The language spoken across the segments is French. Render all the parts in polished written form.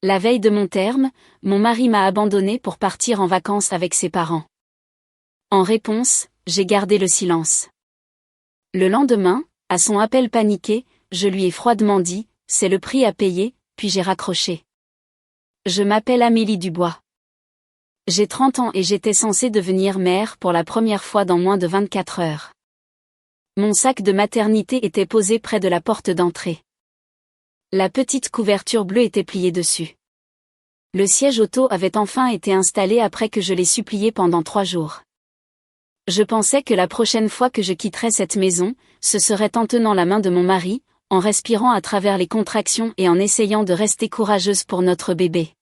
La veille de mon terme, mon mari m'a abandonnée pour partir en vacances avec ses parents. En réponse, j'ai gardé le silence. Le lendemain, à son appel paniqué, je lui ai froidement dit « C'est le prix à payer », puis j'ai raccroché. Je m'appelle Amélie Dubois. J'ai 30 ans et j'étais censée devenir mère pour la première fois dans moins de 24 heures. Mon sac de maternité était posé près de la porte d'entrée. La petite couverture bleue était pliée dessus. Le siège auto avait enfin été installé après que je l'ai supplié pendant 3 jours. Je pensais que la prochaine fois que je quitterais cette maison, ce serait en tenant la main de mon mari, en respirant à travers les contractions et en essayant de rester courageuse pour notre bébé.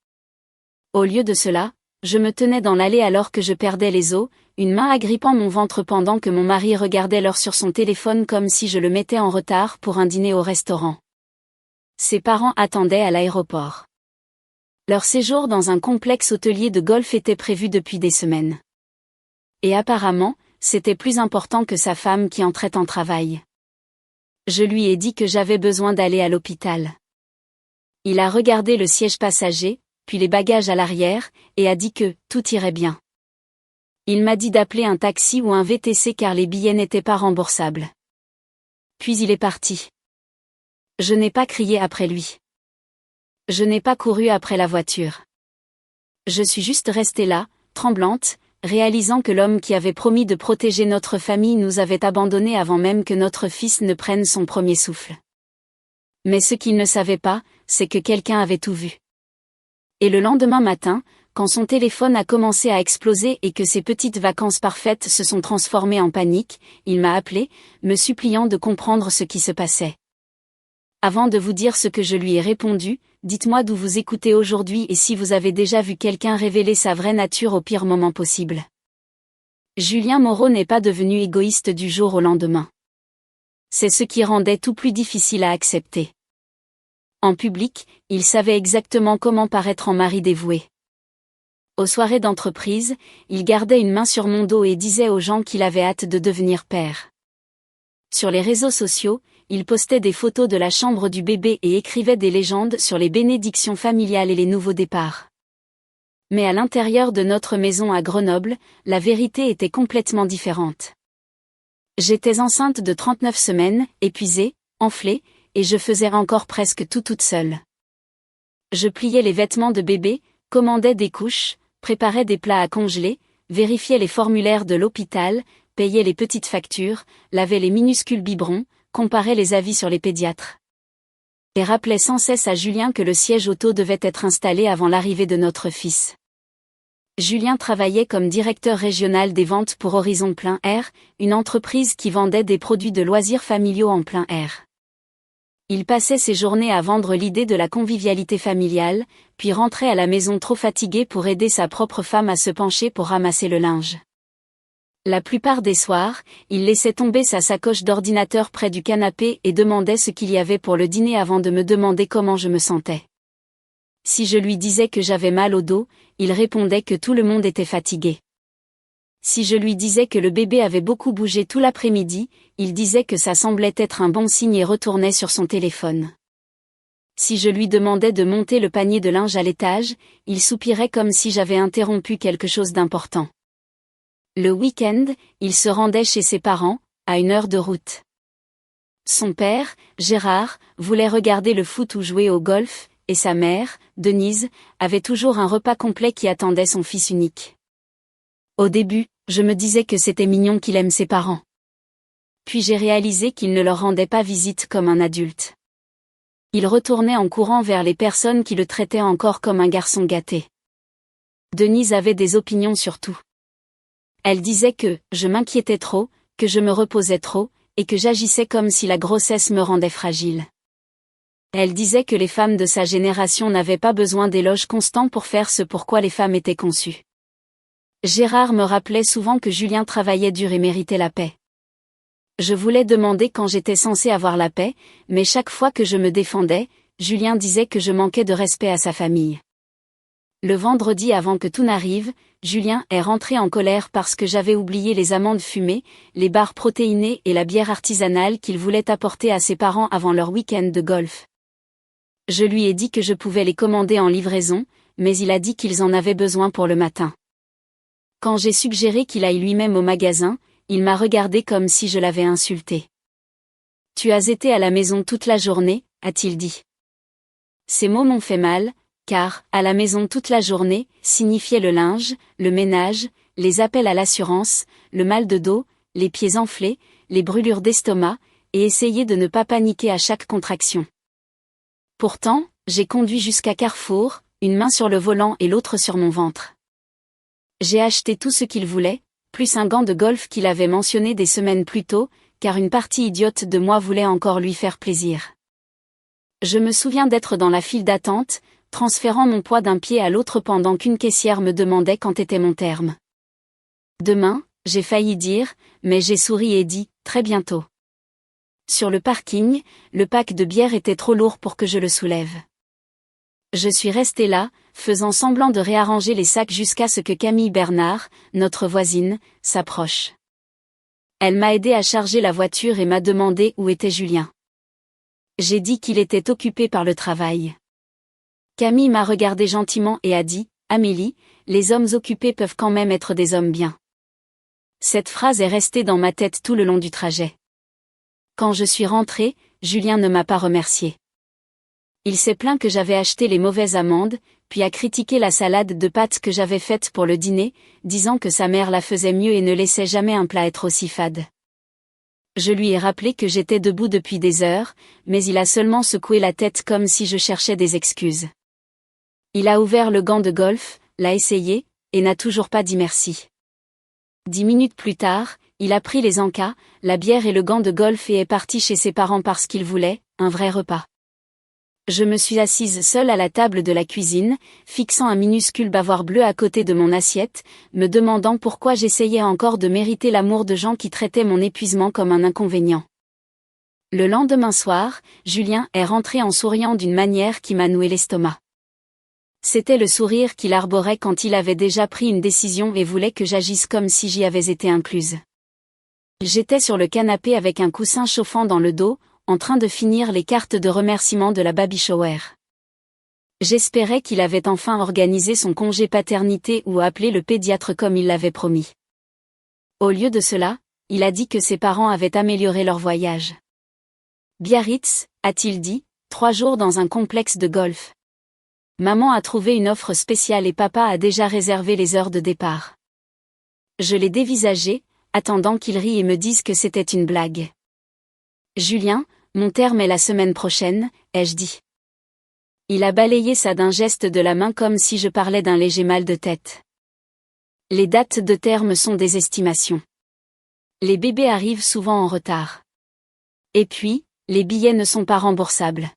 Au lieu de cela, je me tenais dans l'allée alors que je perdais les os, une main agrippant mon ventre pendant que mon mari regardait l'heure sur son téléphone comme si je le mettais en retard pour un dîner au restaurant. Ses parents attendaient à l'aéroport. Leur séjour dans un complexe hôtelier de golf était prévu depuis des semaines. Et apparemment, c'était plus important que sa femme qui entrait en travail. Je lui ai dit que j'avais besoin d'aller à l'hôpital. Il a regardé le siège passager, puis les bagages à l'arrière, et a dit que tout irait bien. Il m'a dit d'appeler un taxi ou un VTC car les billets n'étaient pas remboursables. Puis il est parti. Je n'ai pas crié après lui. Je n'ai pas couru après la voiture. Je suis juste restée là, tremblante, réalisant que l'homme qui avait promis de protéger notre famille nous avait abandonnés avant même que notre fils ne prenne son premier souffle. Mais ce qu'il ne savait pas, c'est que quelqu'un avait tout vu. Et le lendemain matin, quand son téléphone a commencé à exploser et que ses petites vacances parfaites se sont transformées en panique, il m'a appelé, me suppliant de comprendre ce qui se passait. Avant de vous dire ce que je lui ai répondu, dites-moi d'où vous écoutez aujourd'hui et si vous avez déjà vu quelqu'un révéler sa vraie nature au pire moment possible. Julien Moreau n'est pas devenu égoïste du jour au lendemain. C'est ce qui rendait tout plus difficile à accepter. En public, il savait exactement comment paraître en mari dévoué. Aux soirées d'entreprise, il gardait une main sur mon dos et disait aux gens qu'il avait hâte de devenir père. Sur les réseaux sociaux, il postait des photos de la chambre du bébé et écrivait des légendes sur les bénédictions familiales et les nouveaux départs. Mais à l'intérieur de notre maison à Grenoble, la vérité était complètement différente. J'étais enceinte de 39 semaines, épuisée, enflée, et je faisais encore presque tout toute seule. Je pliais les vêtements de bébé, commandais des couches, préparais des plats à congeler, vérifiais les formulaires de l'hôpital, payais les petites factures, lavais les minuscules biberons, comparais les avis sur les pédiatres. Et rappelais sans cesse à Julien que le siège auto devait être installé avant l'arrivée de notre fils. Julien travaillait comme directeur régional des ventes pour Horizon Plein Air, une entreprise qui vendait des produits de loisirs familiaux en plein air. Il passait ses journées à vendre l'idée de la convivialité familiale, puis rentrait à la maison trop fatigué pour aider sa propre femme à se pencher pour ramasser le linge. La plupart des soirs, il laissait tomber sa sacoche d'ordinateur près du canapé et demandait ce qu'il y avait pour le dîner avant de me demander comment je me sentais. Si je lui disais que j'avais mal au dos, il répondait que tout le monde était fatigué. Si je lui disais que le bébé avait beaucoup bougé tout l'après-midi, il disait que ça semblait être un bon signe et retournait sur son téléphone. Si je lui demandais de monter le panier de linge à l'étage, il soupirait comme si j'avais interrompu quelque chose d'important. Le week-end, il se rendait chez ses parents, à 1 heure de route. Son père, Gérard, voulait regarder le foot ou jouer au golf, et sa mère, Denise, avait toujours un repas complet qui attendait son fils unique. Au début, je me disais que c'était mignon qu'il aime ses parents. Puis j'ai réalisé qu'il ne leur rendait pas visite comme un adulte. Il retournait en courant vers les personnes qui le traitaient encore comme un garçon gâté. Denise avait des opinions sur tout. Elle disait que je m'inquiétais trop, que je me reposais trop, et que j'agissais comme si la grossesse me rendait fragile. Elle disait que les femmes de sa génération n'avaient pas besoin d'éloges constants pour faire ce pourquoi les femmes étaient conçues. Gérard me rappelait souvent que Julien travaillait dur et méritait la paix. Je voulais demander quand j'étais censée avoir la paix, mais chaque fois que je me défendais, Julien disait que je manquais de respect à sa famille. Le vendredi avant que tout n'arrive, Julien est rentré en colère parce que j'avais oublié les amandes fumées, les barres protéinées et la bière artisanale qu'il voulait apporter à ses parents avant leur week-end de golf. Je lui ai dit que je pouvais les commander en livraison, mais il a dit qu'ils en avaient besoin pour le matin. Quand j'ai suggéré qu'il aille lui-même au magasin, il m'a regardé comme si je l'avais insulté. « Tu as été à la maison toute la journée », a-t-il dit. Ces mots m'ont fait mal, car « à la maison toute la journée » signifiait le linge, le ménage, les appels à l'assurance, le mal de dos, les pieds enflés, les brûlures d'estomac, et essayer de ne pas paniquer à chaque contraction. Pourtant, j'ai conduit jusqu'à Carrefour, une main sur le volant et l'autre sur mon ventre. J'ai acheté tout ce qu'il voulait, plus un gant de golf qu'il avait mentionné des semaines plus tôt, car une partie idiote de moi voulait encore lui faire plaisir. Je me souviens d'être dans la file d'attente, transférant mon poids d'un pied à l'autre pendant qu'une caissière me demandait quand était mon terme. Demain, j'ai failli dire, mais j'ai souri et dit, très bientôt. Sur le parking, le pack de bière était trop lourd pour que je le soulève. Je suis restée là, faisant semblant de réarranger les sacs jusqu'à ce que Camille Bernard, notre voisine, s'approche. Elle m'a aidé à charger la voiture et m'a demandé où était Julien. J'ai dit qu'il était occupé par le travail. Camille m'a regardé gentiment et a dit, « Amélie, les hommes occupés peuvent quand même être des hommes bien. » Cette phrase est restée dans ma tête tout le long du trajet. Quand je suis rentrée, Julien ne m'a pas remercié. Il s'est plaint que j'avais acheté les mauvaises amandes, puis a critiqué la salade de pâtes que j'avais faite pour le dîner, disant que sa mère la faisait mieux et ne laissait jamais un plat être aussi fade. Je lui ai rappelé que j'étais debout depuis des heures, mais il a seulement secoué la tête comme si je cherchais des excuses. Il a ouvert le gant de golf, l'a essayé, et n'a toujours pas dit merci. 10 minutes plus tard, il a pris les encas, la bière et le gant de golf et est parti chez ses parents parce qu'il voulait, un vrai repas. Je me suis assise seule à la table de la cuisine, fixant un minuscule bavoir bleu à côté de mon assiette, me demandant pourquoi j'essayais encore de mériter l'amour de gens qui traitaient mon épuisement comme un inconvénient. Le lendemain soir, Julien est rentré en souriant d'une manière qui m'a noué l'estomac. C'était le sourire qu'il arborait quand il avait déjà pris une décision et voulait que j'agisse comme si j'y avais été incluse. J'étais sur le canapé avec un coussin chauffant dans le dos, en train de finir les cartes de remerciement de la baby shower. J'espérais qu'il avait enfin organisé son congé paternité ou appelé le pédiatre comme il l'avait promis. Au lieu de cela, il a dit que ses parents avaient amélioré leur voyage. Biarritz, a-t-il dit, 3 jours dans un complexe de golf. Maman a trouvé une offre spéciale et papa a déjà réservé les heures de départ. Je l'ai dévisagé, attendant qu'il rie et me dise que c'était une blague. Julien, mon terme est la semaine prochaine, ai-je dit. Il a balayé ça d'un geste de la main comme si je parlais d'un léger mal de tête. Les dates de terme sont des estimations. Les bébés arrivent souvent en retard. Et puis, les billets ne sont pas remboursables.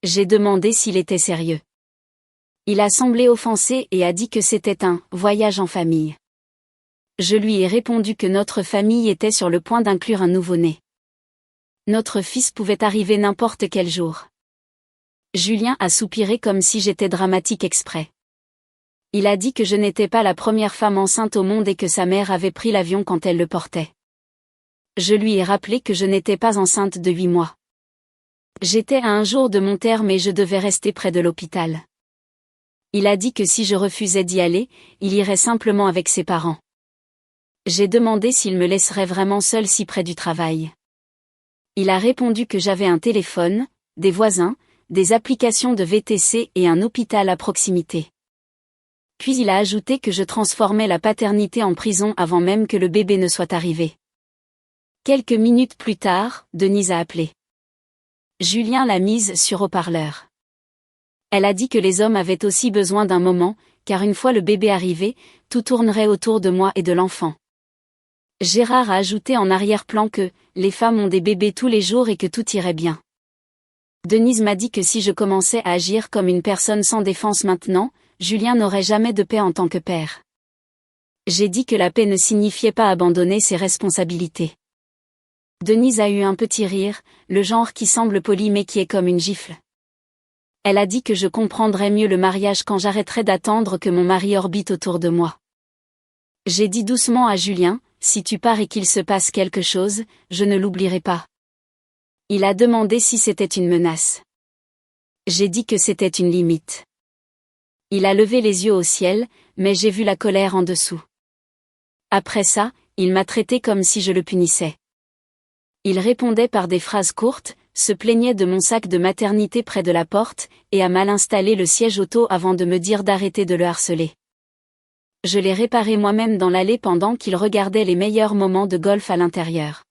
J'ai demandé s'il était sérieux. Il a semblé offensé et a dit que c'était un « voyage en famille ». Je lui ai répondu que notre famille était sur le point d'inclure un nouveau-né. Notre fils pouvait arriver n'importe quel jour. Julien a soupiré comme si j'étais dramatique exprès. Il a dit que je n'étais pas la première femme enceinte au monde et que sa mère avait pris l'avion quand elle le portait. Je lui ai rappelé que je n'étais pas enceinte de 8 mois. J'étais à un jour de mon terme et je devais rester près de l'hôpital. Il a dit que si je refusais d'y aller, il irait simplement avec ses parents. J'ai demandé s'il me laisserait vraiment seule si près du travail. Il a répondu que j'avais un téléphone, des voisins, des applications de VTC et un hôpital à proximité. Puis il a ajouté que je transformais la paternité en prison avant même que le bébé ne soit arrivé. Quelques minutes plus tard, Denise a appelé. Julien l'a mise sur haut-parleur. Elle a dit que les hommes avaient aussi besoin d'un moment, car une fois le bébé arrivé, tout tournerait autour de moi et de l'enfant. Gérard a ajouté en arrière-plan que « les femmes ont des bébés tous les jours et que tout irait bien ». Denise m'a dit que si je commençais à agir comme une personne sans défense maintenant, Julien n'aurait jamais de paix en tant que père. J'ai dit que la paix ne signifiait pas abandonner ses responsabilités. Denise a eu un petit rire, le genre qui semble poli mais qui est comme une gifle. Elle a dit que je comprendrais mieux le mariage quand j'arrêterais d'attendre que mon mari orbite autour de moi. J'ai dit doucement à Julien, si tu pars et qu'il se passe quelque chose, je ne l'oublierai pas. Il a demandé si c'était une menace. J'ai dit que c'était une limite. Il a levé les yeux au ciel, mais j'ai vu la colère en dessous. Après ça, il m'a traité comme si je le punissais. Il répondait par des phrases courtes, se plaignait de mon sac de maternité près de la porte, et a mal installé le siège auto avant de me dire d'arrêter de le harceler. Je l'ai réparé moi-même dans l'allée pendant qu'il regardait les meilleurs moments de golf à l'intérieur.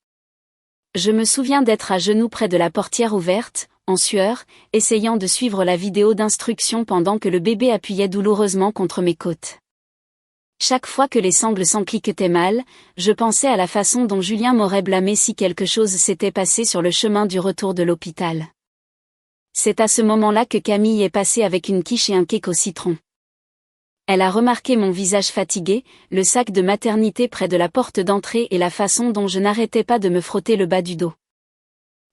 Je me souviens d'être à genoux près de la portière ouverte, en sueur, essayant de suivre la vidéo d'instruction pendant que le bébé appuyait douloureusement contre mes côtes. Chaque fois que les sangles s'encliquetaient mal, je pensais à la façon dont Julien m'aurait blâmé si quelque chose s'était passé sur le chemin du retour de l'hôpital. C'est à ce moment-là que Camille est passée avec une quiche et un cake au citron. Elle a remarqué mon visage fatigué, le sac de maternité près de la porte d'entrée et la façon dont je n'arrêtais pas de me frotter le bas du dos.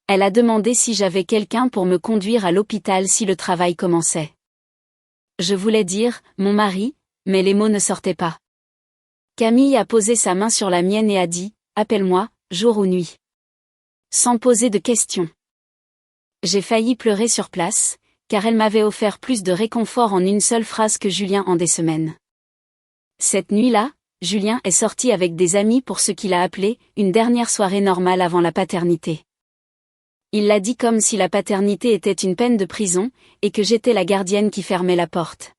Elle a demandé si j'avais quelqu'un pour me conduire à l'hôpital si le travail commençait. Je voulais dire « mon mari », mais les mots ne sortaient pas. Camille a posé sa main sur la mienne et a dit « appelle-moi, jour ou nuit ». Sans poser de questions. J'ai failli pleurer sur place, car elle m'avait offert plus de réconfort en une seule phrase que Julien en des semaines. Cette nuit-là, Julien est sorti avec des amis pour ce qu'il a appelé « une dernière soirée normale avant la paternité ». Il l'a dit comme si la paternité était une peine de prison, et que j'étais la gardienne qui fermait la porte.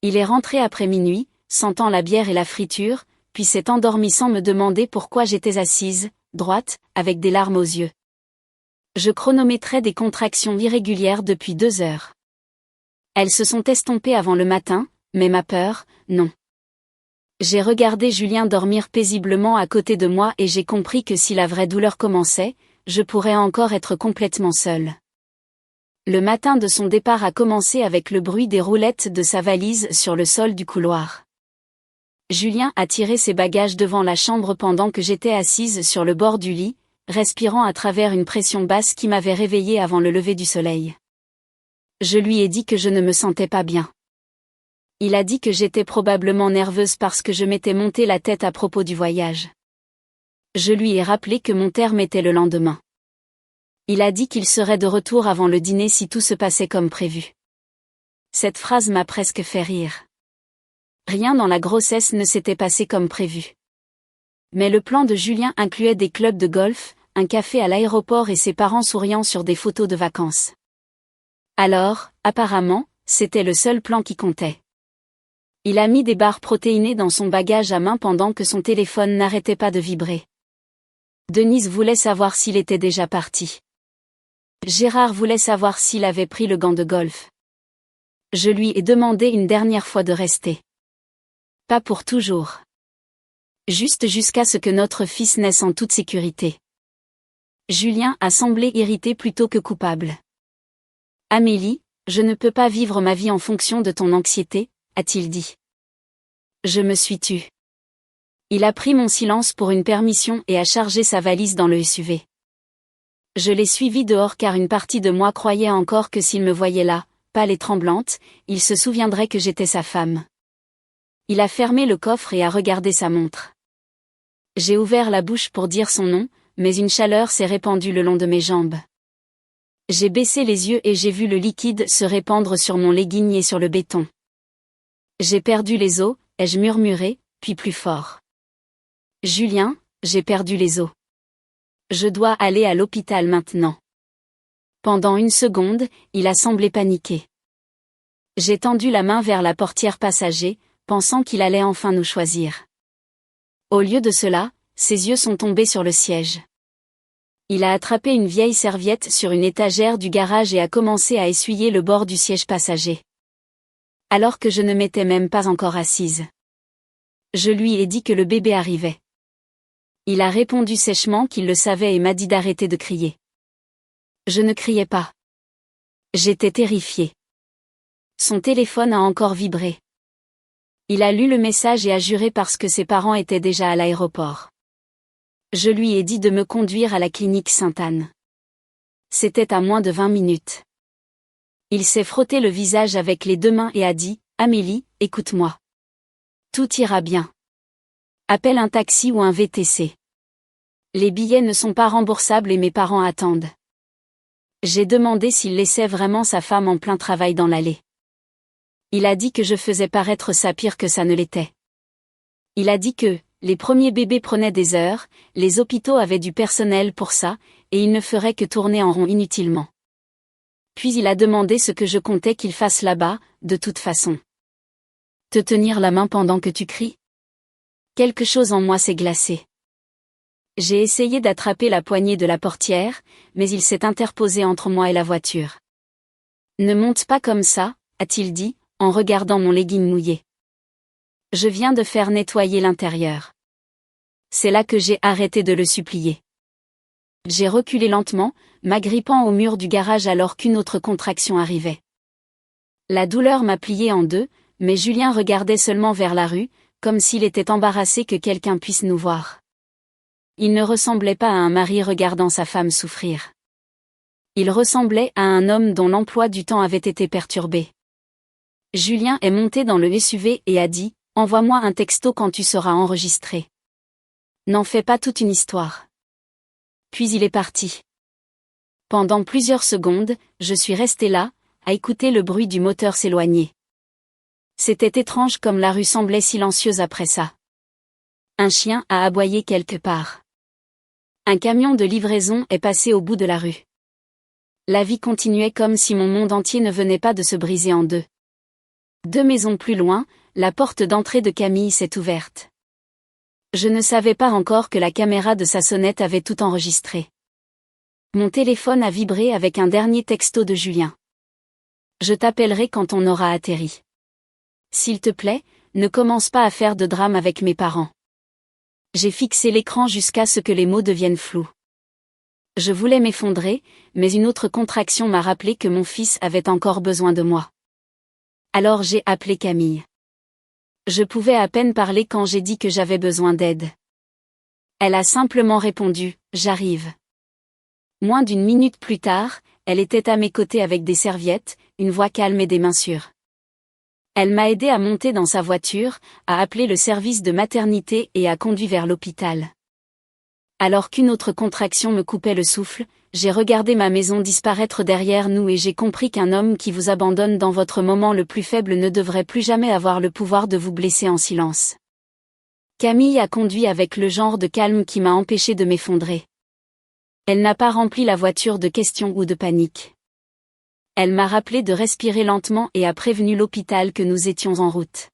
Il est rentré après minuit, sentant la bière et la friture, puis s'est endormi sans me demander pourquoi j'étais assise, droite, avec des larmes aux yeux. Je chronométrais des contractions irrégulières depuis 2 heures. Elles se sont estompées avant le matin, mais ma peur, non. J'ai regardé Julien dormir paisiblement à côté de moi et j'ai compris que si la vraie douleur commençait, je pourrais encore être complètement seule. Le matin de son départ a commencé avec le bruit des roulettes de sa valise sur le sol du couloir. Julien a tiré ses bagages devant la chambre pendant que j'étais assise sur le bord du lit, respirant à travers une pression basse qui m'avait réveillée avant le lever du soleil. Je lui ai dit que je ne me sentais pas bien. Il a dit que j'étais probablement nerveuse parce que je m'étais monté la tête à propos du voyage. Je lui ai rappelé que mon terme était le lendemain. Il a dit qu'il serait de retour avant le dîner si tout se passait comme prévu. Cette phrase m'a presque fait rire. Rien dans la grossesse ne s'était passé comme prévu. Mais le plan de Julien incluait des clubs de golf, un café à l'aéroport et ses parents souriant sur des photos de vacances. Alors, apparemment, c'était le seul plan qui comptait. Il a mis des barres protéinées dans son bagage à main pendant que son téléphone n'arrêtait pas de vibrer. Denise voulait savoir s'il était déjà parti. Gérard voulait savoir s'il avait pris le gant de golf. Je lui ai demandé une dernière fois de rester. Pas pour toujours. Juste jusqu'à ce que notre fils naisse en toute sécurité. Julien a semblé irrité plutôt que coupable. Amélie, je ne peux pas vivre ma vie en fonction de ton anxiété, a-t-il dit. Je me suis tue. Il a pris mon silence pour une permission et a chargé sa valise dans le SUV. Je l'ai suivi dehors car une partie de moi croyait encore que s'il me voyait là, pâle et tremblante, il se souviendrait que j'étais sa femme. Il a fermé le coffre et a regardé sa montre. J'ai ouvert la bouche pour dire son nom, mais une chaleur s'est répandue le long de mes jambes. J'ai baissé les yeux et j'ai vu le liquide se répandre sur mon legging et sur le béton. J'ai perdu les os, ai-je murmuré, puis plus fort. Julien, j'ai perdu les os. Je dois aller à l'hôpital maintenant. Pendant une seconde, il a semblé paniquer. J'ai tendu la main vers la portière passager, pensant qu'il allait enfin nous choisir. Au lieu de cela, ses yeux sont tombés sur le siège. Il a attrapé une vieille serviette sur une étagère du garage et a commencé à essuyer le bord du siège passager. Alors que je ne m'étais même pas encore assise. Je lui ai dit que le bébé arrivait. Il a répondu sèchement qu'il le savait et m'a dit d'arrêter de crier. Je ne criais pas. J'étais terrifiée. Son téléphone a encore vibré. Il a lu le message et a juré parce que ses parents étaient déjà à l'aéroport. Je lui ai dit de me conduire à la clinique Sainte-Anne. C'était à moins de 20 minutes. Il s'est frotté le visage avec les 2 mains et a dit « Amélie, écoute-moi. Tout ira bien. Appelle un taxi ou un VTC. Les billets ne sont pas remboursables et mes parents attendent. » J'ai demandé s'il laissait vraiment sa femme en plein travail dans l'allée. Il a dit que je faisais paraître ça pire que ça ne l'était. Il a dit que les premiers bébés prenaient des heures, les hôpitaux avaient du personnel pour ça, et il ne ferait que tourner en rond inutilement. Puis il a demandé ce que je comptais qu'il fasse là-bas, de toute façon. Te tenir la main pendant que tu cries? Quelque chose en moi s'est glacé. J'ai essayé d'attraper la poignée de la portière, mais il s'est interposé entre moi et la voiture. Ne monte pas comme ça, a-t-il dit, en regardant mon legging mouillé. Je viens de faire nettoyer l'intérieur. C'est là que j'ai arrêté de le supplier. J'ai reculé lentement, m'agrippant au mur du garage alors qu'une autre contraction arrivait. La douleur m'a plié en deux, mais Julien regardait seulement vers la rue, comme s'il était embarrassé que quelqu'un puisse nous voir. Il ne ressemblait pas à un mari regardant sa femme souffrir. Il ressemblait à un homme dont l'emploi du temps avait été perturbé. Julien est monté dans le SUV et a dit « Envoie-moi un texto quand tu seras enregistré. N'en fais pas toute une histoire. » Puis il est parti. Pendant plusieurs secondes, je suis resté là, à écouter le bruit du moteur s'éloigner. C'était étrange comme la rue semblait silencieuse après ça. Un chien a aboyé quelque part. Un camion de livraison est passé au bout de la rue. La vie continuait comme si mon monde entier ne venait pas de se briser en deux. 2 maisons plus loin, la porte d'entrée de Camille s'est ouverte. Je ne savais pas encore que la caméra de sa sonnette avait tout enregistré. Mon téléphone a vibré avec un dernier texto de Julien. Je t'appellerai quand on aura atterri. S'il te plaît, ne commence pas à faire de drame avec mes parents. J'ai fixé l'écran jusqu'à ce que les mots deviennent flous. Je voulais m'effondrer, mais une autre contraction m'a rappelé que mon fils avait encore besoin de moi. Alors j'ai appelé Camille. Je pouvais à peine parler quand j'ai dit que j'avais besoin d'aide. Elle a simplement répondu « J'arrive ». Moins d'1 minute plus tard, elle était à mes côtés avec des serviettes, une voix calme et des mains sûres. Elle m'a aidé à monter dans sa voiture, à appeler le service de maternité et a conduit vers l'hôpital. Alors qu'une autre contraction me coupait le souffle, j'ai regardé ma maison disparaître derrière nous et j'ai compris qu'un homme qui vous abandonne dans votre moment le plus faible ne devrait plus jamais avoir le pouvoir de vous blesser en silence. Camille a conduit avec le genre de calme qui m'a empêché de m'effondrer. Elle n'a pas rempli la voiture de questions ou de panique. Elle m'a rappelé de respirer lentement et a prévenu l'hôpital que nous étions en route.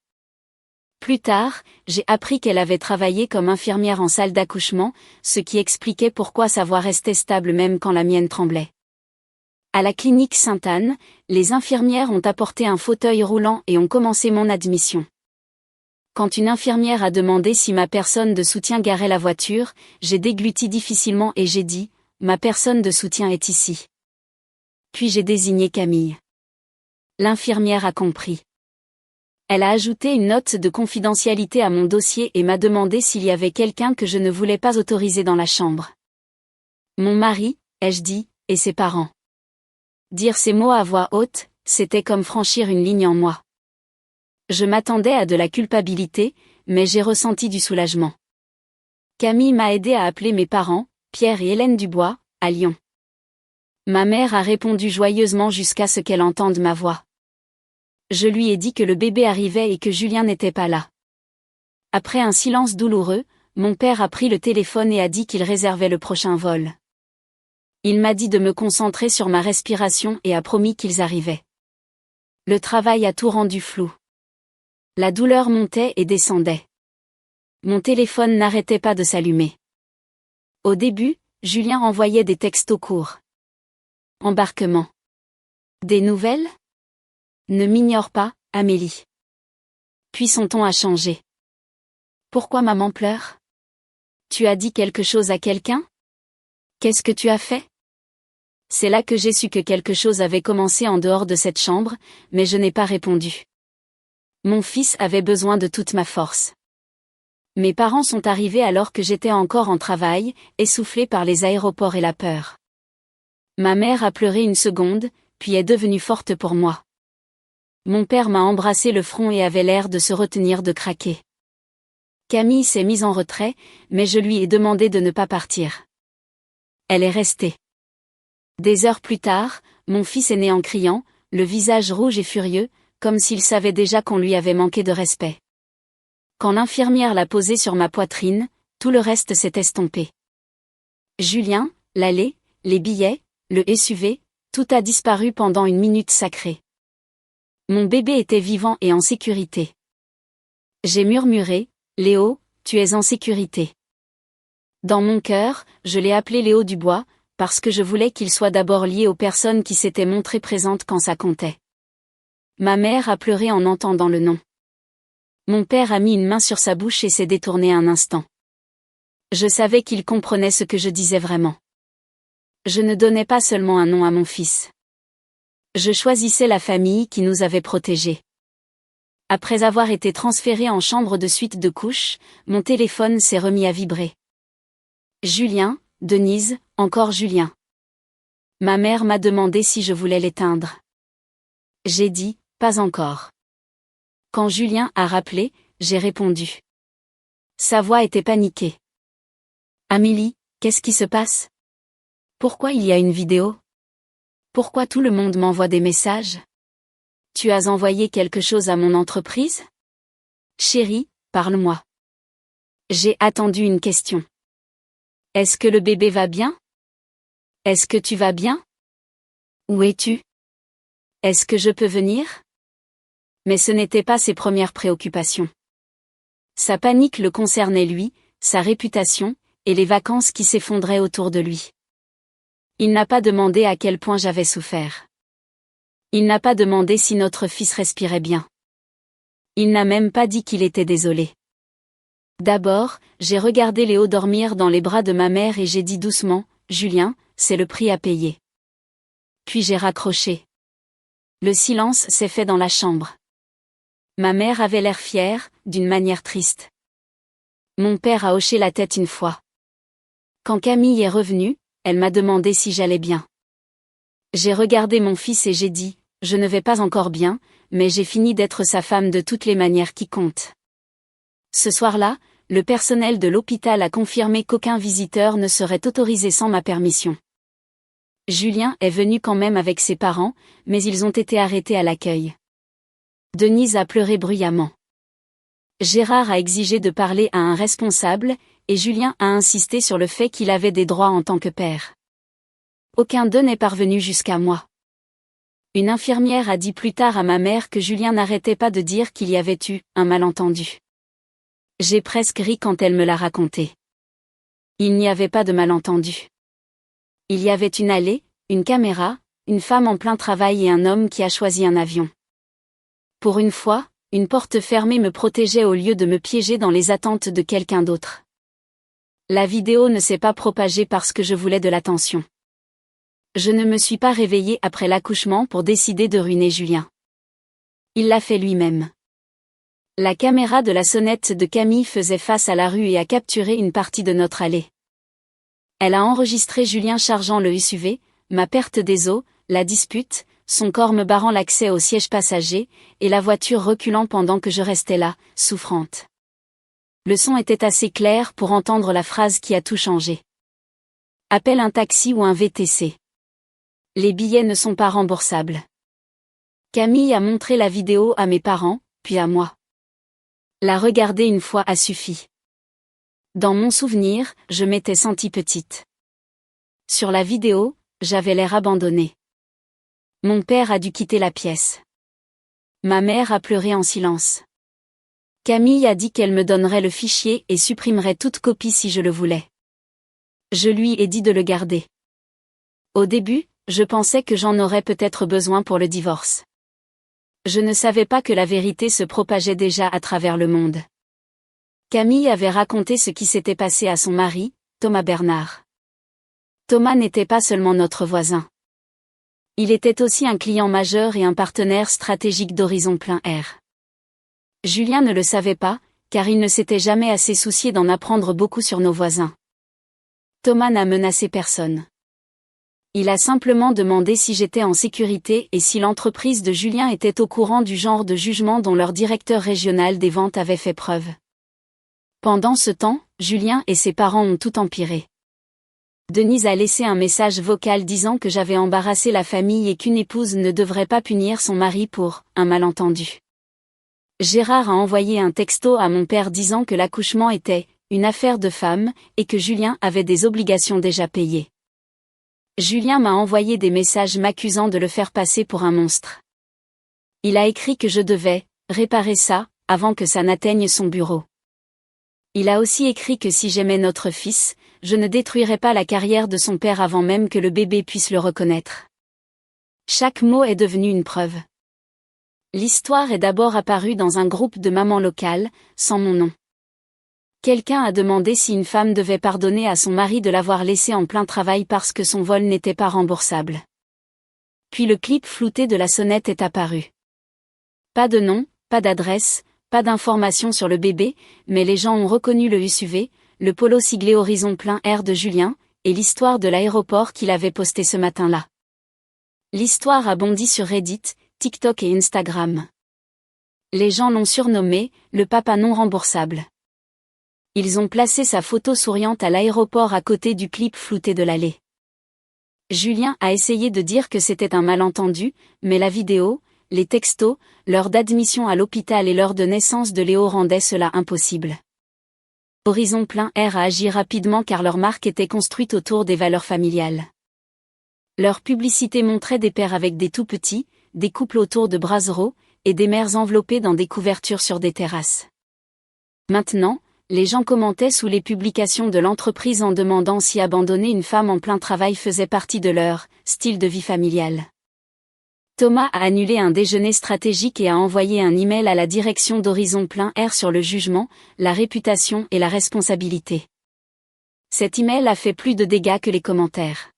Plus tard, j'ai appris qu'elle avait travaillé comme infirmière en salle d'accouchement, ce qui expliquait pourquoi sa voix restait stable même quand la mienne tremblait. À la clinique Sainte-Anne, les infirmières ont apporté un fauteuil roulant et ont commencé mon admission. Quand une infirmière a demandé si ma personne de soutien garait la voiture, j'ai dégluti difficilement et j'ai dit « Ma personne de soutien est ici ». Puis j'ai désigné Camille. L'infirmière a compris. Elle a ajouté une note de confidentialité à mon dossier et m'a demandé s'il y avait quelqu'un que je ne voulais pas autoriser dans la chambre. Mon mari, ai-je dit, et ses parents. Dire ces mots à voix haute, c'était comme franchir une ligne en moi. Je m'attendais à de la culpabilité, mais j'ai ressenti du soulagement. Camille m'a aidé à appeler mes parents, Pierre et Hélène Dubois, à Lyon. Ma mère a répondu joyeusement jusqu'à ce qu'elle entende ma voix. Je lui ai dit que le bébé arrivait et que Julien n'était pas là. Après un silence douloureux, mon père a pris le téléphone et a dit qu'il réservait le prochain vol. Il m'a dit de me concentrer sur ma respiration et a promis qu'ils arrivaient. Le travail a tout rendu flou. La douleur montait et descendait. Mon téléphone n'arrêtait pas de s'allumer. Au début, Julien envoyait des textos courts. Embarquement. Des nouvelles ? Ne m'ignore pas, Amélie. Puis son ton a changé. Pourquoi maman pleure ? Tu as dit quelque chose à quelqu'un ? Qu'est-ce que tu as fait ? C'est là que j'ai su que quelque chose avait commencé en dehors de cette chambre, mais je n'ai pas répondu. Mon fils avait besoin de toute ma force. Mes parents sont arrivés alors que j'étais encore en travail, essoufflé par les aéroports et la peur. Ma mère a pleuré une seconde, puis est devenue forte pour moi. Mon père m'a embrassé le front et avait l'air de se retenir de craquer. Camille s'est mise en retrait, mais je lui ai demandé de ne pas partir. Elle est restée. Des heures plus tard, mon fils est né en criant, le visage rouge et furieux, comme s'il savait déjà qu'on lui avait manqué de respect. Quand l'infirmière l'a posé sur ma poitrine, tout le reste s'est estompé. Julien, l'allée, les billets, le SUV, tout a disparu pendant une minute sacrée. Mon bébé était vivant et en sécurité. J'ai murmuré, Léo, tu es en sécurité. Dans mon cœur, je l'ai appelé Léo Dubois, parce que je voulais qu'il soit d'abord lié aux personnes qui s'étaient montrées présentes quand ça comptait. Ma mère a pleuré en entendant le nom. Mon père a mis une main sur sa bouche et s'est détourné un instant. Je savais qu'il comprenait ce que je disais vraiment. Je ne donnais pas seulement un nom à mon fils. Je choisissais la famille qui nous avait protégés. Après avoir été transféré en chambre de suite de couches, mon téléphone s'est remis à vibrer. Julien, Denise, encore Julien. Ma mère m'a demandé si je voulais l'éteindre. J'ai dit, pas encore. Quand Julien a rappelé, j'ai répondu. Sa voix était paniquée. Amélie, qu'est-ce qui se passe? Pourquoi il y a une vidéo? Pourquoi tout le monde m'envoie des messages? Tu as envoyé quelque chose à mon entreprise? Chérie, parle-moi. J'ai attendu une question. Est-ce que le bébé va bien? Est-ce que tu vas bien? Où es-tu? Est-ce que je peux venir? Mais ce n'était pas ses premières préoccupations. Sa panique le concernait lui, sa réputation, et les vacances qui s'effondraient autour de lui. Il n'a pas demandé à quel point j'avais souffert. Il n'a pas demandé si notre fils respirait bien. Il n'a même pas dit qu'il était désolé. D'abord, j'ai regardé Léo dormir dans les bras de ma mère et j'ai dit doucement, Julien, c'est le prix à payer. Puis j'ai raccroché. Le silence s'est fait dans la chambre. Ma mère avait l'air fière, d'une manière triste. Mon père a hoché la tête une fois. Quand Camille est revenue, elle m'a demandé si j'allais bien. J'ai regardé mon fils et j'ai dit, je ne vais pas encore bien, mais j'ai fini d'être sa femme de toutes les manières qui comptent. Ce soir-là, le personnel de l'hôpital a confirmé qu'aucun visiteur ne serait autorisé sans ma permission. Julien est venu quand même avec ses parents, mais ils ont été arrêtés à l'accueil. Denise a pleuré bruyamment. Gérard a exigé de parler à un responsable, et Julien a insisté sur le fait qu'il avait des droits en tant que père. Aucun d'eux n'est parvenu jusqu'à moi. Une infirmière a dit plus tard à ma mère que Julien n'arrêtait pas de dire qu'il y avait eu un malentendu. J'ai presque ri quand elle me l'a raconté. Il n'y avait pas de malentendu. Il y avait une allée, une caméra, une femme en plein travail et un homme qui a choisi un avion. Pour une fois, une porte fermée me protégeait au lieu de me piéger dans les attentes de quelqu'un d'autre. La vidéo ne s'est pas propagée parce que je voulais de l'attention. Je ne me suis pas réveillée après l'accouchement pour décider de ruiner Julien. Il l'a fait lui-même. La caméra de la sonnette de Camille faisait face à la rue et a capturé une partie de notre allée. Elle a enregistré Julien chargeant le SUV, ma perte des os, la dispute, son corps me barrant l'accès au siège passager, et la voiture reculant pendant que je restais là, souffrante. Le son était assez clair pour entendre la phrase qui a tout changé. Appelle un taxi ou un VTC. Les billets ne sont pas remboursables. Camille a montré la vidéo à mes parents, puis à moi. La regarder une fois a suffi. Dans mon souvenir, je m'étais sentie petite. Sur la vidéo, j'avais l'air abandonnée. Mon père a dû quitter la pièce. Ma mère a pleuré en silence. Camille a dit qu'elle me donnerait le fichier et supprimerait toute copie si je le voulais. Je lui ai dit de le garder. Au début, je pensais que j'en aurais peut-être besoin pour le divorce. Je ne savais pas que la vérité se propageait déjà à travers le monde. Camille avait raconté ce qui s'était passé à son mari, Thomas Bernard. Thomas n'était pas seulement notre voisin. Il était aussi un client majeur et un partenaire stratégique d'Horizon Plein Air. Julien ne le savait pas, car il ne s'était jamais assez soucié d'en apprendre beaucoup sur nos voisins. Thomas n'a menacé personne. Il a simplement demandé si j'étais en sécurité et si l'entreprise de Julien était au courant du genre de jugement dont leur directeur régional des ventes avait fait preuve. Pendant ce temps, Julien et ses parents ont tout empiré. Denise a laissé un message vocal disant que j'avais embarrassé la famille et qu'une épouse ne devrait pas punir son mari pour un malentendu. Gérard a envoyé un texto à mon père disant que l'accouchement était une affaire de femme et que Julien avait des obligations déjà payées. Julien m'a envoyé des messages m'accusant de le faire passer pour un monstre. Il a écrit que je devais réparer ça avant que ça n'atteigne son bureau. Il a aussi écrit que si j'aimais notre fils, je ne détruirais pas la carrière de son père avant même que le bébé puisse le reconnaître. Chaque mot est devenu une preuve. L'histoire est d'abord apparue dans un groupe de mamans locales, sans mon nom. Quelqu'un a demandé si une femme devait pardonner à son mari de l'avoir laissé en plein travail parce que son vol n'était pas remboursable. Puis le clip flouté de la sonnette est apparu. Pas de nom, pas d'adresse, pas d'informations sur le bébé, mais les gens ont reconnu le SUV, le polo siglé Horizon plein air de Julien, et l'histoire de l'aéroport qu'il avait posté ce matin-là. L'histoire a bondi sur Reddit, TikTok et Instagram. Les gens l'ont surnommé « le papa non remboursable ». Ils ont placé sa photo souriante à l'aéroport à côté du clip flouté de l'allée. Julien a essayé de dire que c'était un malentendu, mais la vidéo, les textos, l'heure d'admission à l'hôpital et l'heure de naissance de Léo rendaient cela impossible. Horizon plein air a agi rapidement car leur marque était construite autour des valeurs familiales. Leur publicité montrait des pères avec des tout-petits, des couples autour de brassereaux, et des mères enveloppées dans des couvertures sur des terrasses. Maintenant, les gens commentaient sous les publications de l'entreprise en demandant si abandonner une femme en plein travail faisait partie de leur style de vie familial. Thomas a annulé un déjeuner stratégique et a envoyé un email à la direction d'Horizon plein air sur le jugement, la réputation et la responsabilité. Cet email a fait plus de dégâts que les commentaires.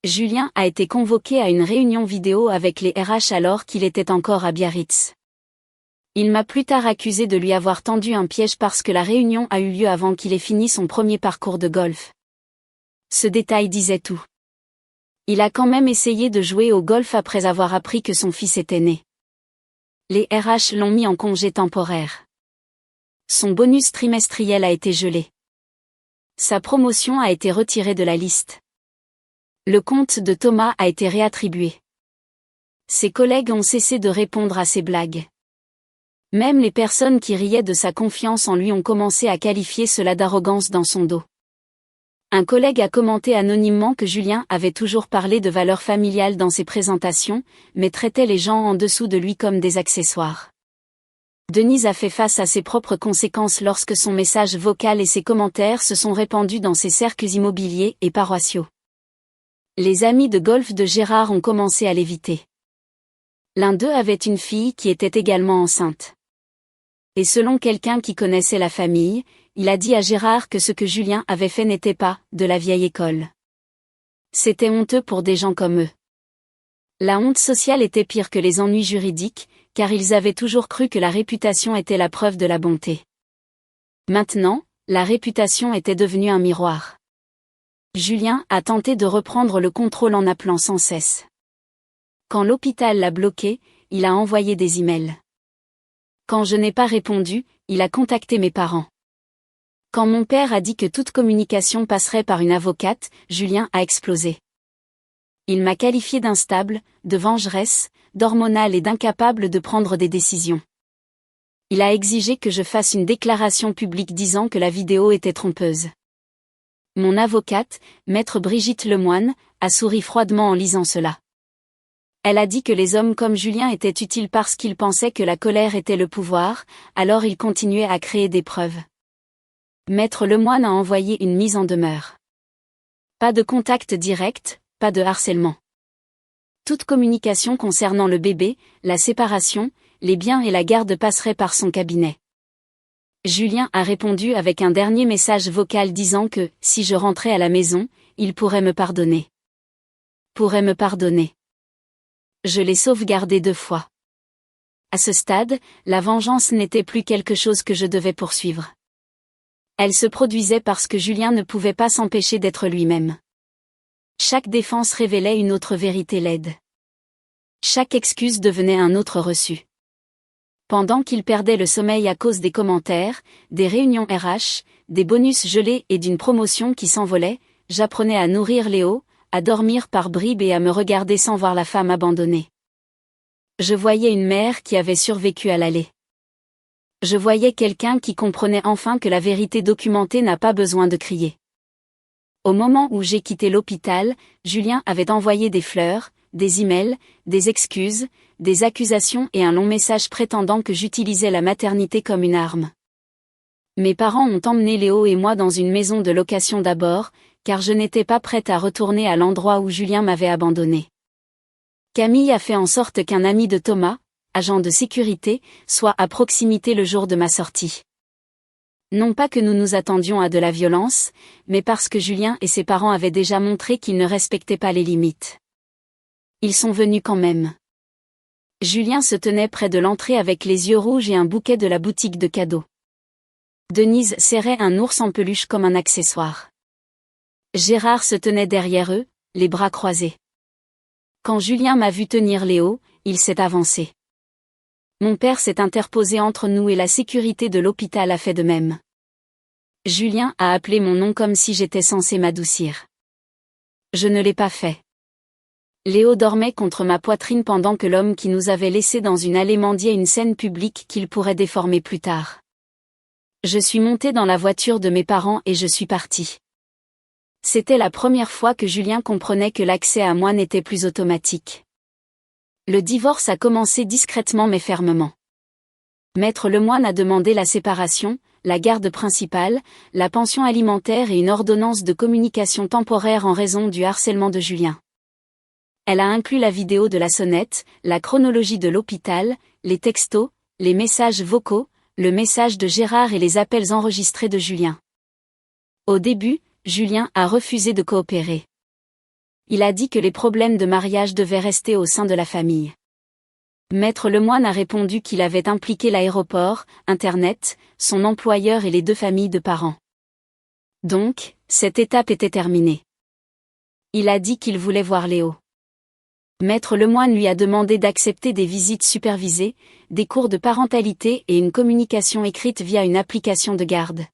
Julien a été convoqué à une réunion vidéo avec les RH alors qu'il était encore à Biarritz. Il m'a plus tard accusé de lui avoir tendu un piège parce que la réunion a eu lieu avant qu'il ait fini son premier parcours de golf. Ce détail disait tout. Il a quand même essayé de jouer au golf après avoir appris que son fils était né. Les RH l'ont mis en congé temporaire. Son bonus trimestriel a été gelé. Sa promotion a été retirée de la liste. Le compte de Thomas a été réattribué. Ses collègues ont cessé de répondre à ses blagues. Même les personnes qui riaient de sa confiance en lui ont commencé à qualifier cela d'arrogance dans son dos. Un collègue a commenté anonymement que Julien avait toujours parlé de valeurs familiales dans ses présentations, mais traitait les gens en dessous de lui comme des accessoires. Denise a fait face à ses propres conséquences lorsque son message vocal et ses commentaires se sont répandus dans ses cercles immobiliers et paroissiaux. Les amis de golf de Gérard ont commencé à l'éviter. L'un d'eux avait une fille qui était également enceinte. Et selon quelqu'un qui connaissait la famille, il a dit à Gérard que ce que Julien avait fait n'était pas de la vieille école. C'était honteux pour des gens comme eux. La honte sociale était pire que les ennuis juridiques, car ils avaient toujours cru que la réputation était la preuve de la bonté. Maintenant, la réputation était devenue un miroir. Julien a tenté de reprendre le contrôle en appelant sans cesse. Quand l'hôpital l'a bloqué, il a envoyé des emails. Quand je n'ai pas répondu, il a contacté mes parents. Quand mon père a dit que toute communication passerait par une avocate, Julien a explosé. Il m'a qualifié d'instable, de vengeresse, d'hormonale et d'incapable de prendre des décisions. Il a exigé que je fasse une déclaration publique disant que la vidéo était trompeuse. Mon avocate, maître Brigitte Lemoine, a souri froidement en lisant cela. Elle a dit que les hommes comme Julien étaient utiles parce qu'ils pensaient que la colère était le pouvoir, alors ils continuaient à créer des preuves. Maître Lemoine a envoyé une mise en demeure. Pas de contact direct, pas de harcèlement. Toute communication concernant le bébé, la séparation, les biens et la garde passerait par son cabinet. Julien a répondu avec un dernier message vocal disant que, si je rentrais à la maison, il pourrait me pardonner. Pourrait me pardonner. Je l'ai sauvegardé 2 fois. À ce stade, la vengeance n'était plus quelque chose que je devais poursuivre. Elle se produisait parce que Julien ne pouvait pas s'empêcher d'être lui-même. Chaque défense révélait une autre vérité laide. Chaque excuse devenait un autre reçu. Pendant qu'il perdait le sommeil à cause des commentaires, des réunions RH, des bonus gelés et d'une promotion qui s'envolait, j'apprenais à nourrir Léo, à dormir par bribes et à me regarder sans voir la femme abandonnée. Je voyais une mère qui avait survécu à l'aller. Je voyais quelqu'un qui comprenait enfin que la vérité documentée n'a pas besoin de crier. Au moment où j'ai quitté l'hôpital, Julien avait envoyé des fleurs, des emails, des excuses, des accusations et un long message prétendant que j'utilisais la maternité comme une arme. Mes parents ont emmené Léo et moi dans une maison de location d'abord, car je n'étais pas prête à retourner à l'endroit où Julien m'avait abandonné. Camille a fait en sorte qu'un ami de Thomas, agent de sécurité, soit à proximité le jour de ma sortie. Non pas que nous nous attendions à de la violence, mais parce que Julien et ses parents avaient déjà montré qu'ils ne respectaient pas les limites. Ils sont venus quand même. Julien se tenait près de l'entrée avec les yeux rouges et un bouquet de la boutique de cadeaux. Denise serrait un ours en peluche comme un accessoire. Gérard se tenait derrière eux, les bras croisés. Quand Julien m'a vu tenir Léo, il s'est avancé. Mon père s'est interposé entre nous et la sécurité de l'hôpital a fait de même. Julien a appelé mon nom comme si j'étais censé m'adoucir. Je ne l'ai pas fait. Léo dormait contre ma poitrine pendant que l'homme qui nous avait laissés dans une allée mendiait une scène publique qu'il pourrait déformer plus tard. Je suis montée dans la voiture de mes parents et je suis partie. C'était la première fois que Julien comprenait que l'accès à moi n'était plus automatique. Le divorce a commencé discrètement mais fermement. Maître Lemoine a demandé la séparation, la garde principale, la pension alimentaire et une ordonnance de communication temporaire en raison du harcèlement de Julien. Elle a inclus la vidéo de la sonnette, la chronologie de l'hôpital, les textos, les messages vocaux, le message de Gérard et les appels enregistrés de Julien. Au début, Julien a refusé de coopérer. Il a dit que les problèmes de mariage devaient rester au sein de la famille. Maître Lemoine a répondu qu'il avait impliqué l'aéroport, Internet, son employeur et les 2 familles de parents. Donc, cette étape était terminée. Il a dit qu'il voulait voir Léo. Maître Lemoine lui a demandé d'accepter des visites supervisées, des cours de parentalité et une communication écrite via une application de garde.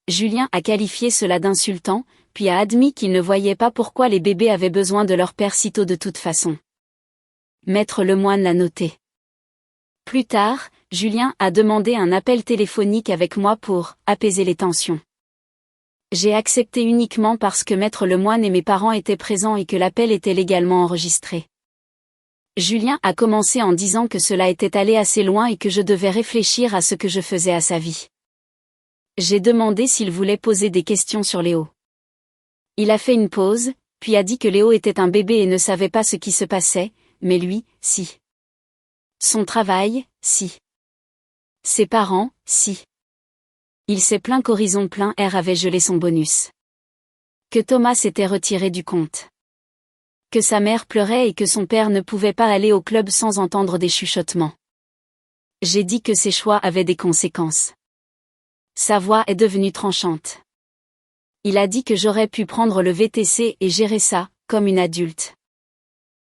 Julien a qualifié cela d'insultant, puis a admis qu'il ne voyait pas pourquoi les bébés avaient besoin de leur père sitôt de toute façon. Maître Lemoine l'a noté. Plus tard, Julien a demandé un appel téléphonique avec moi pour apaiser les tensions. J'ai accepté uniquement parce que Maître Lemoine et mes parents étaient présents et que l'appel était légalement enregistré. Julien a commencé en disant que cela était allé assez loin et que je devais réfléchir à ce que je faisais à sa vie. J'ai demandé s'il voulait poser des questions sur Léo. Il a fait une pause, puis a dit que Léo était un bébé et ne savait pas ce qui se passait, mais lui, si. Son travail, si. Ses parents, si. Il s'est plaint qu'Horizon Plein Air avait gelé son bonus. Que Thomas s'était retiré du compte. Que sa mère pleurait et que son père ne pouvait pas aller au club sans entendre des chuchotements. J'ai dit que ses choix avaient des conséquences. Sa voix est devenue tranchante. Il a dit que j'aurais pu prendre le VTC et gérer ça, comme une adulte.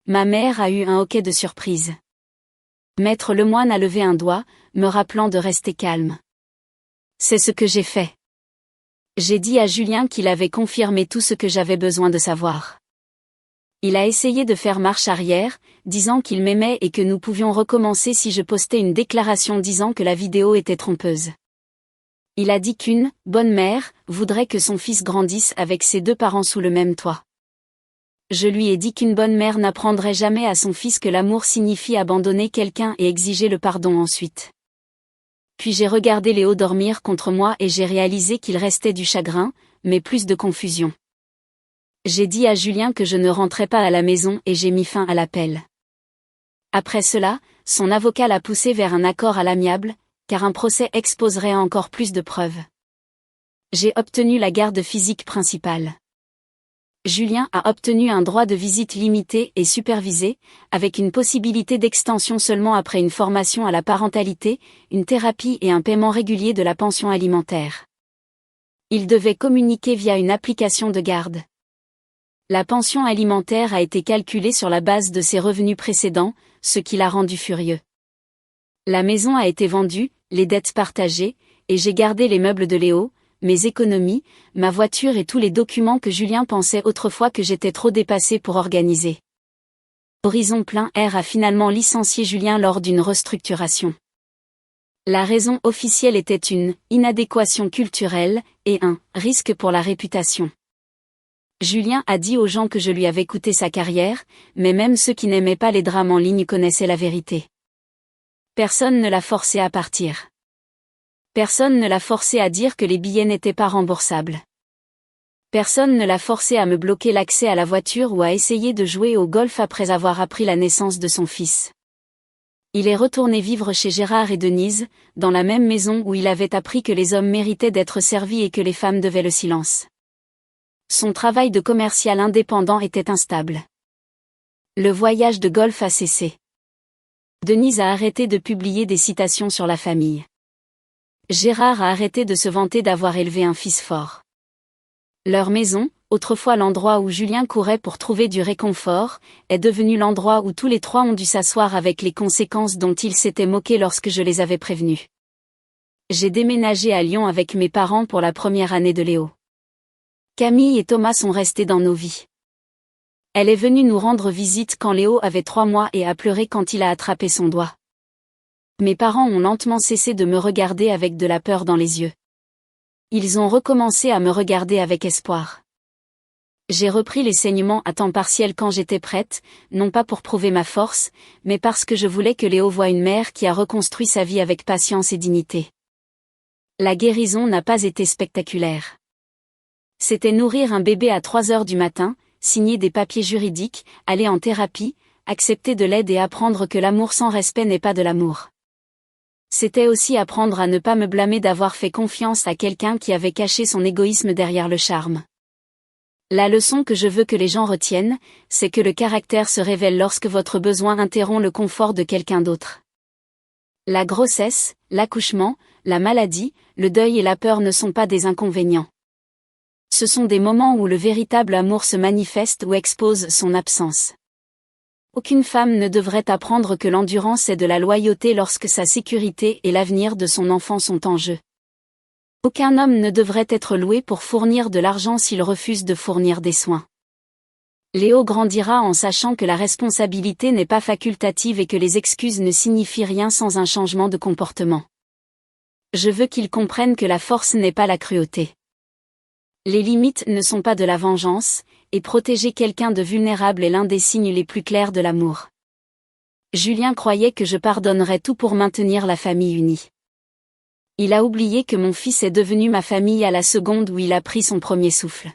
Ma mère a eu un hoquet de surprise. Maître Lemoine a levé un doigt, me rappelant de rester calme. C'est ce que j'ai fait. J'ai dit à Julien qu'il avait confirmé tout ce que j'avais besoin de savoir. Il a essayé de faire marche arrière, disant qu'il m'aimait et que nous pouvions recommencer si je postais une déclaration disant que la vidéo était trompeuse. Il a dit qu'une bonne mère voudrait que son fils grandisse avec ses 2 parents sous le même toit. Je lui ai dit qu'une bonne mère n'apprendrait jamais à son fils que l'amour signifie abandonner quelqu'un et exiger le pardon ensuite. Puis j'ai regardé Léo dormir contre moi et j'ai réalisé qu'il restait du chagrin, mais plus de confusion. J'ai dit à Julien que je ne rentrais pas à la maison et j'ai mis fin à l'appel. Après cela, son avocat l'a poussé vers un accord à l'amiable, car un procès exposerait encore plus de preuves. J'ai obtenu la garde physique principale. Julien a obtenu un droit de visite limité et supervisé, avec une possibilité d'extension seulement après une formation à la parentalité, une thérapie et un paiement régulier de la pension alimentaire. Il devait communiquer via une application de garde. La pension alimentaire a été calculée sur la base de ses revenus précédents, ce qui l'a rendu furieux. La maison a été vendue, les dettes partagées, et j'ai gardé les meubles de Léo, mes économies, ma voiture et tous les documents que Julien pensait autrefois que j'étais trop dépassée pour organiser. Horizon Plein Air a finalement licencié Julien lors d'une restructuration. La raison officielle était une inadéquation culturelle et un risque pour la réputation. Julien a dit aux gens que je lui avais coûté sa carrière, mais même ceux qui n'aimaient pas les drames en ligne connaissaient la vérité. Personne ne l'a forcé à partir. Personne ne l'a forcé à dire que les billets n'étaient pas remboursables. Personne ne l'a forcé à me bloquer l'accès à la voiture ou à essayer de jouer au golf après avoir appris la naissance de son fils. Il est retourné vivre chez Gérard et Denise, dans la même maison où il avait appris que les hommes méritaient d'être servis et que les femmes devaient le silence. Son travail de commercial indépendant était instable. Le voyage de golf a cessé. Denise a arrêté de publier des citations sur la famille. Gérard a arrêté de se vanter d'avoir élevé un fils fort. Leur maison, autrefois l'endroit où Julien courait pour trouver du réconfort, est devenue l'endroit où tous les trois ont dû s'asseoir avec les conséquences dont ils s'étaient moqués lorsque je les avais prévenus. J'ai déménagé à Lyon avec mes parents pour la première année de Léo. Camille et Thomas sont restés dans nos vies. Elle est venue nous rendre visite quand Léo avait 3 mois et a pleuré quand il a attrapé son doigt. Mes parents ont lentement cessé de me regarder avec de la peur dans les yeux. Ils ont recommencé à me regarder avec espoir. J'ai repris les saignements à temps partiel quand j'étais prête, non pas pour prouver ma force, mais parce que je voulais que Léo voie une mère qui a reconstruit sa vie avec patience et dignité. La guérison n'a pas été spectaculaire. C'était nourrir un bébé à 3 heures du matin, signer des papiers juridiques, aller en thérapie, accepter de l'aide et apprendre que l'amour sans respect n'est pas de l'amour. C'était aussi apprendre à ne pas me blâmer d'avoir fait confiance à quelqu'un qui avait caché son égoïsme derrière le charme. La leçon que je veux que les gens retiennent, c'est que le caractère se révèle lorsque votre besoin interrompt le confort de quelqu'un d'autre. La grossesse, l'accouchement, la maladie, le deuil et la peur ne sont pas des inconvénients. Ce sont des moments où le véritable amour se manifeste ou expose son absence. Aucune femme ne devrait apprendre que l'endurance est de la loyauté lorsque sa sécurité et l'avenir de son enfant sont en jeu. Aucun homme ne devrait être loué pour fournir de l'argent s'il refuse de fournir des soins. Léo grandira en sachant que la responsabilité n'est pas facultative et que les excuses ne signifient rien sans un changement de comportement. Je veux qu'il comprenne que la force n'est pas la cruauté. Les limites ne sont pas de la vengeance, et protéger quelqu'un de vulnérable est l'un des signes les plus clairs de l'amour. Julien croyait que je pardonnerais tout pour maintenir la famille unie. Il a oublié que mon fils est devenu ma famille à la seconde où il a pris son premier souffle.